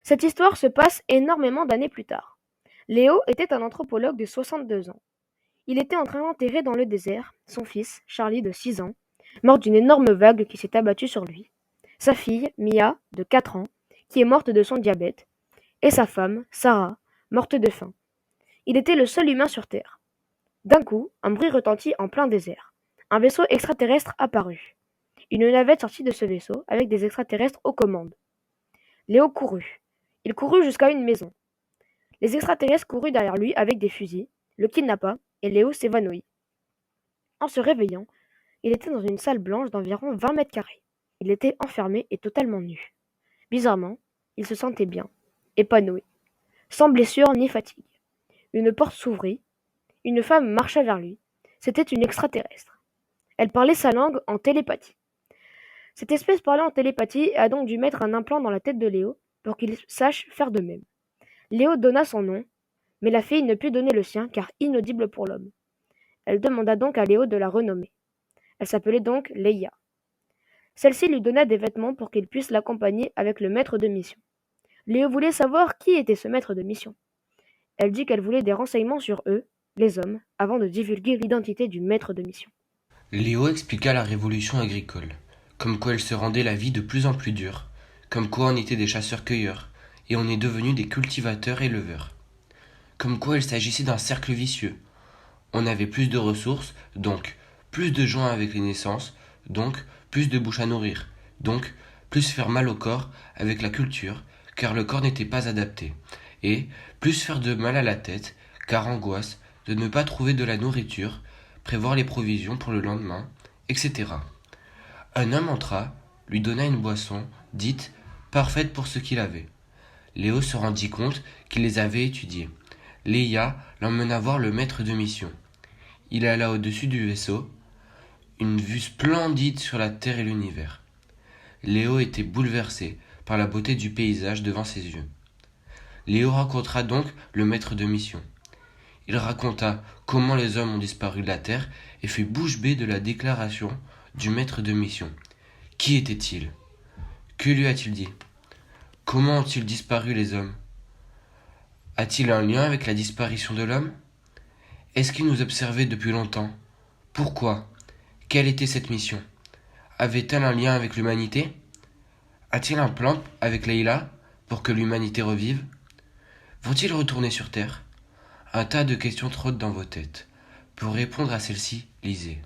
Cette histoire se passe énormément d'années plus tard. Léo était un anthropologue de 62 ans. Il était en train d'enterrer dans le désert son fils, Charlie de 6 ans, mort d'une énorme vague qui s'est abattue sur lui, sa fille, Mia, de 4 ans, qui est morte de son diabète, et sa femme, Sarah, morte de faim. Il était le seul humain sur Terre. D'un coup, un bruit retentit en plein désert. Un vaisseau extraterrestre apparut. Une navette sortit de ce vaisseau avec des extraterrestres aux commandes. Léo courut. Il courut jusqu'à une maison. Les extraterrestres coururent derrière lui avec des fusils, le kidnappa, et Léo s'évanouit. En se réveillant, il était dans une salle blanche d'environ 20 mètres carrés. Il était enfermé et totalement nu. Bizarrement, il se sentait bien, épanoui, sans blessure ni fatigue. Une porte s'ouvrit, une femme marcha vers lui. C'était une extraterrestre. Elle parlait sa langue en télépathie. Cette espèce parlait en télépathie et a donc dû mettre un implant dans la tête de Léo pour qu'il sache faire de même. Léo donna son nom, mais la fille ne put donner le sien car inaudible pour l'homme. Elle demanda donc à Léo de la renommer. Elle s'appelait donc Leia. Celle-ci lui donna des vêtements pour qu'il puisse l'accompagner avec le maître de mission. Léo voulait savoir qui était ce maître de mission. Elle dit qu'elle voulait des renseignements sur eux, les hommes, avant de divulguer l'identité du maître de mission. Léo expliqua la révolution agricole, comme quoi elle se rendait la vie de plus en plus dure, comme quoi on était des chasseurs-cueilleurs, et on est devenus des cultivateurs-éleveurs, comme quoi il s'agissait d'un cercle vicieux. On avait plus de ressources, donc plus de joints avec les naissances, donc plus de bouches à nourrir, donc plus faire mal au corps avec la culture, car le corps n'était pas adapté, et plus faire de mal à la tête, car angoisse de ne pas trouver de la nourriture, prévoir les provisions pour le lendemain, etc. Un homme entra, lui donna une boisson, dite parfaite pour ce qu'il avait. Léo se rendit compte qu'il les avait étudiées. Leia l'emmena voir le maître de mission. Il alla au-dessus du vaisseau, une vue splendide sur la Terre et l'univers. Léo était bouleversé par la beauté du paysage devant ses yeux. Léo rencontra donc le maître de mission. Il raconta comment les hommes ont disparu de la Terre et fut bouche bée de la déclaration du maître de mission. Qui était-il? Que lui a-t-il dit? Comment ont-ils disparu les hommes? A-t-il un lien avec la disparition de l'homme? Est-ce qu'il nous observait depuis longtemps? Pourquoi? Quelle était cette mission? Avait-elle un lien avec l'humanité? A-t-il un plan avec Leila pour que l'humanité revive? Vont-ils retourner sur Terre? Un tas de questions trottent dans vos têtes. Pour répondre à celles-ci, lisez.